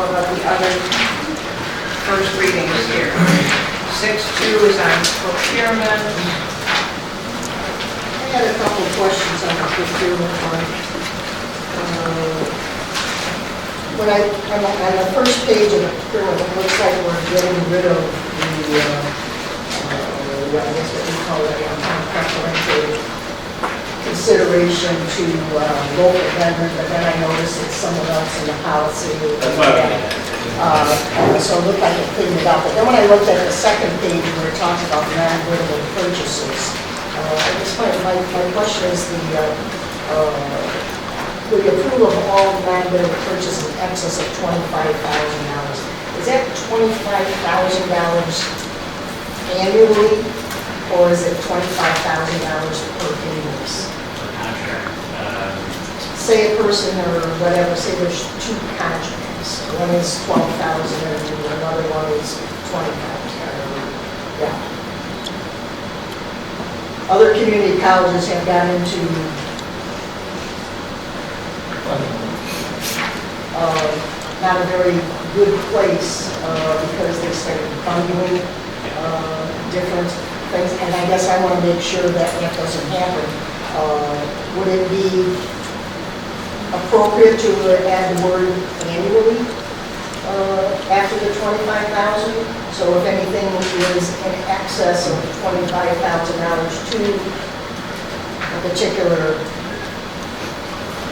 know about the other first readings here. 6.2 is on procurement. I had a couple of questions on the procurement one. On the first page of the procurement, it looks like we're getting rid of the, I guess what we call it, preferential consideration to local vendors, but then I noticed it's somewhere else in the policy. That's why we did that. So it looked like it cleaned it up. But then when I looked at the second page where it talks about non-winnable purchases, I guess my question is the approval of all non-winnable purchases in excess of $25,000. Is that $25,000 annually, or is it $25,000 per invoice? Contract. Say a person or whatever, say there's two contracts. One is $12,000 and another one is $20,000. Yeah. Other community colleges have got into not a very good place because they started bundling different things. And I guess I want to make sure that that doesn't happen. Would it be appropriate to add the word annually after the $25,000? So if anything is in excess of $25,000 to a particular.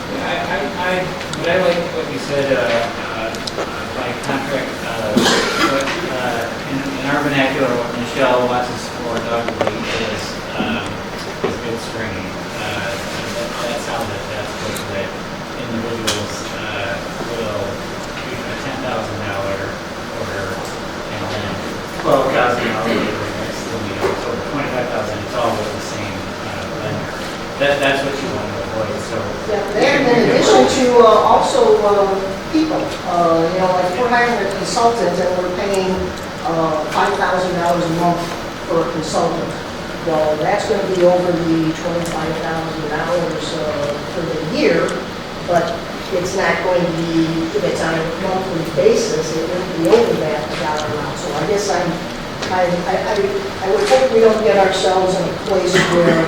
But I like what you said, by contract, in our vernacular, what Michelle watches for dogwood is good stringing. That's how that's what that individuals will do a $10,000 order and then $12,000 later, next thing you know, so $25,000, it's all with the same vendor. That's what you want to avoid. So Yeah, and in addition to also people, like we're hiring a consultant and we're paying $5,000 a month for a consultant. Well, that's going to be over the $25,000 for the year, but it's not going to be, if it's on a monthly basis, it won't be over that dollar amount. So I guess I would hope we don't get ourselves in a place where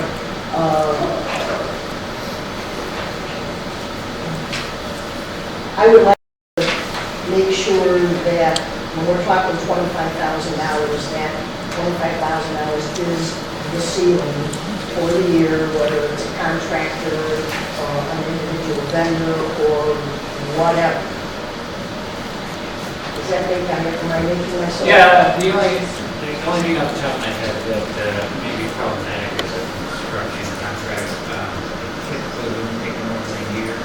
I would like to make sure that when we're talking $25,000, that $25,000 is the ceiling for the year, whether it's a contractor, an individual vendor, or whatever. Does that make, am I making myself? yeah, the only thing off the top of my head that may be problematic is that construction contracts typically wouldn't take more than a year.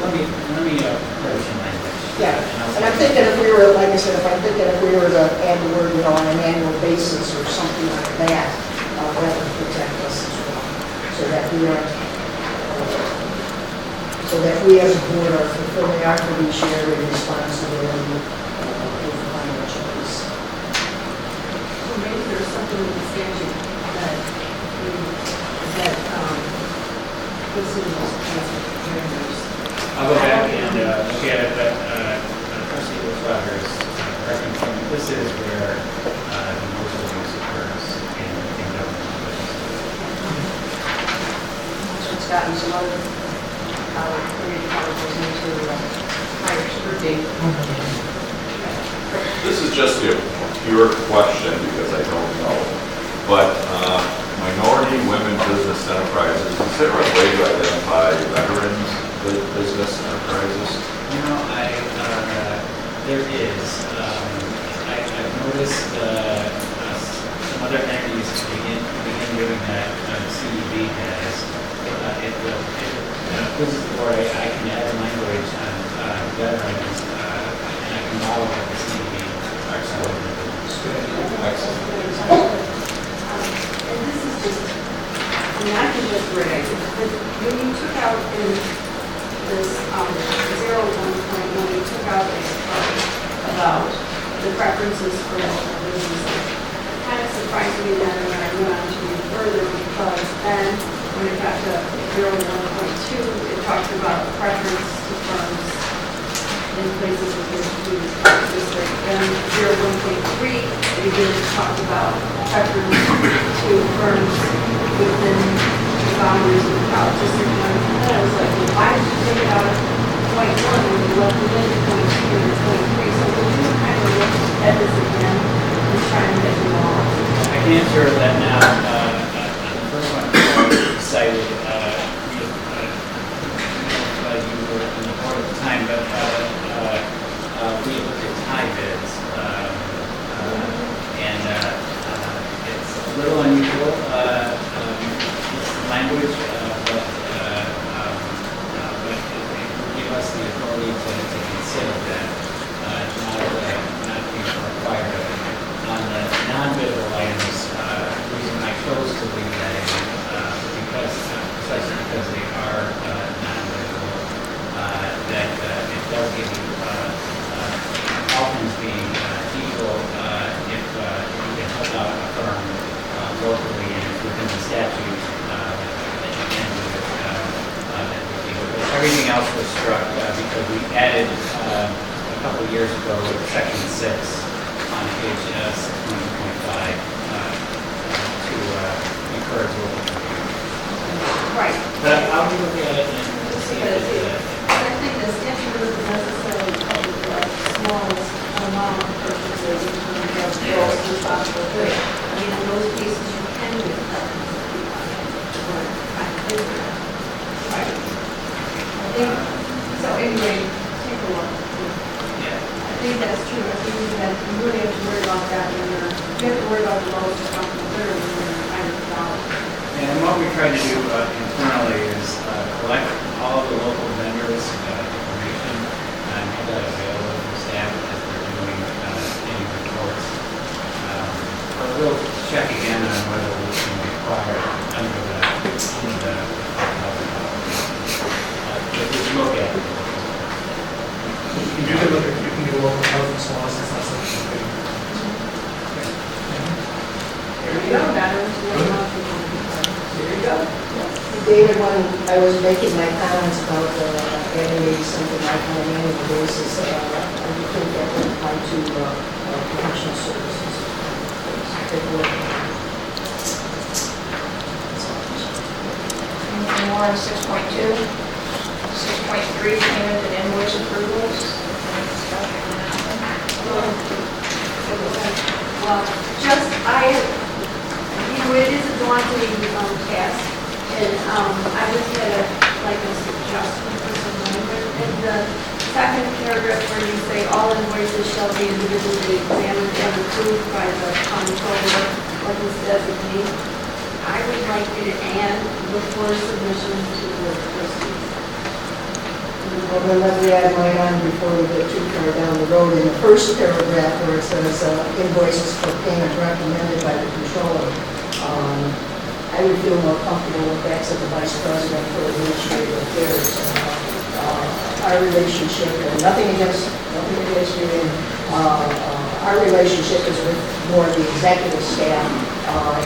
Let me approach in language. Yeah, and I'm thinking if we were, like I said, if we were to add the word, on an annual basis or something like that, that would protect us as well. So that we are, as a board are fulfilling our fiduciary responsibility in financial piece. So maybe there's something in the statute that puts in those kinds of parameters. I'll go back and look at it, but Trustee Bushwhager's referencing, this is where the most of use occurs in government business. So it's gotten some other community colleges into higher scrutiny. This is just a pure question because I don't know, but minority women business enterprises, is there a way to identify veterans business enterprises? There is. I've noticed some other entities begin doing that. CEB has. This is where I can add language on veterans, and I can model what the CEB are selling. Excellent. And this is just, I can just read, but when you took out in this 01.1, you took out this part about the preferences for local businesses. It kind of surprised me then when I went on to read further, because then when it got to 01.2, it talked about preference to firms to district. And 1.3, it again talks about preference to firms within the boundaries of the college district. And I was like, well, why did you take it out of point 1 when you left it in point 2 and point 3? So we'll just kind of look at this again and try and get them all. I can answer that now. On the first one, you cited, you were in the board at the time, but we looked at tie bids. And it's a little unusual, language, but it will give us the authority to consider that, not being required of it. On the non-biddable items, the reason I chose to leave that in, precisely because they are non-biddable, that it does give you, all things being equal, if you can help out a firm locally and it's within the statute, that you can do it, that would be good. But everything else was struck because we added a couple of years ago, section 6 on page 6.5 to encourage local procurement. Right. But I'll look at it and see if it's, I think this introduces necessarily covered the smallest amount of purchases in terms of gross responsible good. I mean, in those cases, you can get preference if you want to work on paper. Right. I think, so anyway, take a look. yeah. I think that's true. I think that you really have to worry about that when you have to worry about the lowest responsible good when you're trying to dollar. And what we try to do internally is collect all of the local vendors' information and have that available for staff as they're doing any reports. But we'll check again on whether we can require under the $5,000. But we can look at it. You can look at, you can do local housing as long as it's not something big. There you go, Madam. There you go. David, when I was making my comments about adding something like on an annual basis, I would think that would apply to professional services. Take a look. Anything more on 6.2? 6.3, payment and invoice approvals. Well, just, it is a daunting task, and I was gonna like a suggestion for some language. In the second paragraph where you say all invoices shall be individually examined and approved by the comptroller or his designee, I would like you to add before submission to the trustees. Well, then let me add mine on before we get too far down the road. In the first paragraph where it says invoices for payment recommended by the controller, I would feel more comfortable if that's at the vice president for administrative affairs. Our relationship, and nothing against you, and our relationship is with more of the executive staff,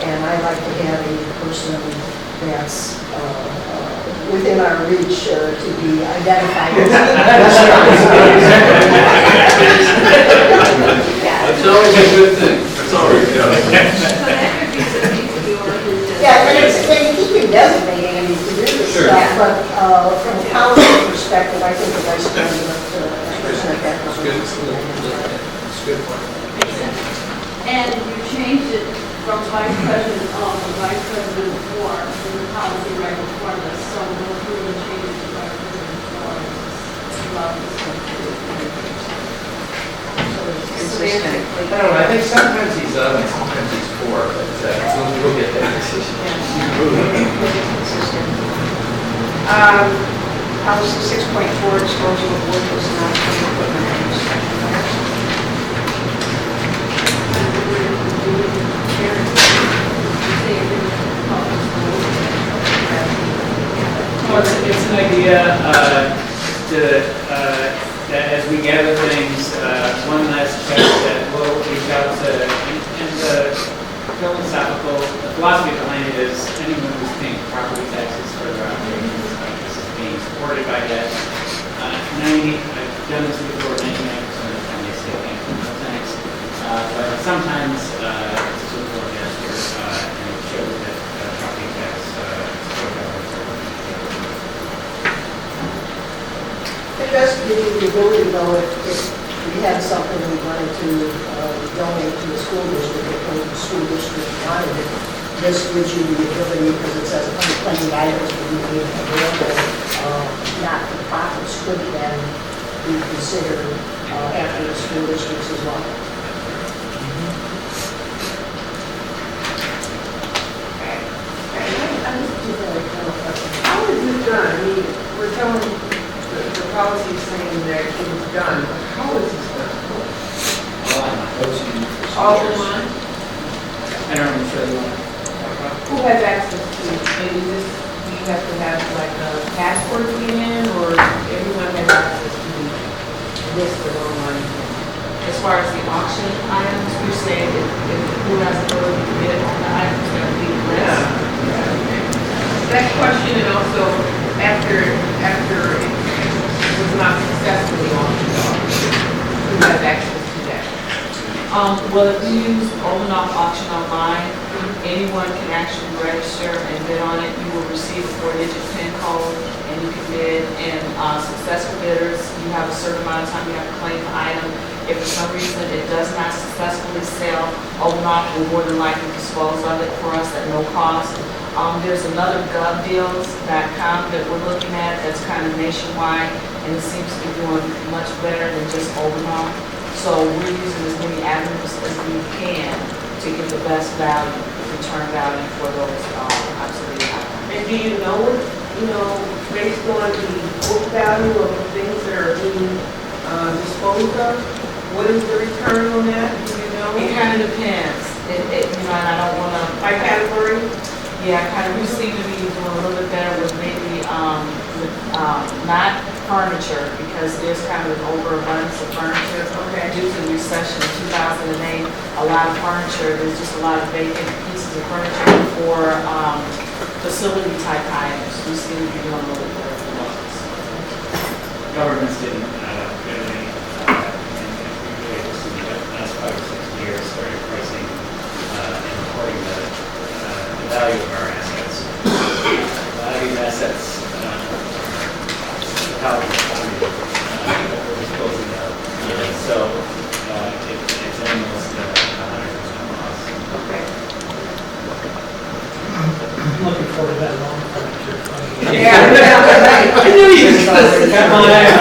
and I like to have a person that's within our reach to be identified as That's always a good thing. That's always good. So that could be the or his designee. Yeah, but he can designate Andy to do this Sure. stuff, but from a policy perspective, I think the vice president represent that. It's good, it's good. It's a good point. And you changed it from vice president of to vice president for, in the policy right before this, so we'll really change it to vice president for. Consistent. I don't know, I think sometimes he's up and sometimes he's for, but we'll get that decision. Policy 6.4, disposal of worthless non-clean equipment and inspection matters. Well, it's an idea that as we gather things, one last check that we'll reach out to, and the philosophy behind it is anyone who's paying property taxes for their operations, this is being supported by that. I've done this before, 99% of the time just give you the ability, though, if we had something we wanted to donate to the school district, if the school district wanted it, this gives you the ability, because it says unclaimed items will be made available, not-for-profits could then be considered after the school districts as well. How is this done? I mean, we're telling, the policy is saying that it was done. How is this done? All in one? I don't know, sure you want to talk about. Who has access to it? Maybe this, you have to have like a password to get in, or everyone has access to this for online? As far as the auction items, we're saying if who has ability to bid on the items, that would be the list. That question, and also after it was not successfully auctioned off, who has access to that? Well, if you use open off auction online, anyone can actually register and bid on it. You will receive a 4-digit PIN code and you can bid. And successful bidders, you have a certain amount of time you have to claim the item. If for some reason it does not successfully sell, open off will more than likely dispose of it for us at no cost. There's another govdeals.com that we're looking at that's kind of nationwide, and it seems to be doing much better than just open off. So we're using as many avenues as we can to get the best value, return value for those obsolete items. And do you know, based on the book value of the things that are being disposed of, what is the return on that? Do you know? It kind of depends. And I don't want to. By category? Yeah, we seem to be doing a little bit better with maybe not furniture, because there's kind of an overabundance of furniture. Okay. Due to the recession in 2008, a lot of furniture, there's just a lot of vacant pieces of furniture for facility type items. We seem to be doing a little bit better for those. Governments didn't really, this is the last 5 or 6 years, started pricing and reporting the value of our assets. A lot of these assets, how we're disposing of. So it's almost 100% loss. Okay. I'm looking forward to that long furniture. Yeah. I knew you just come on out.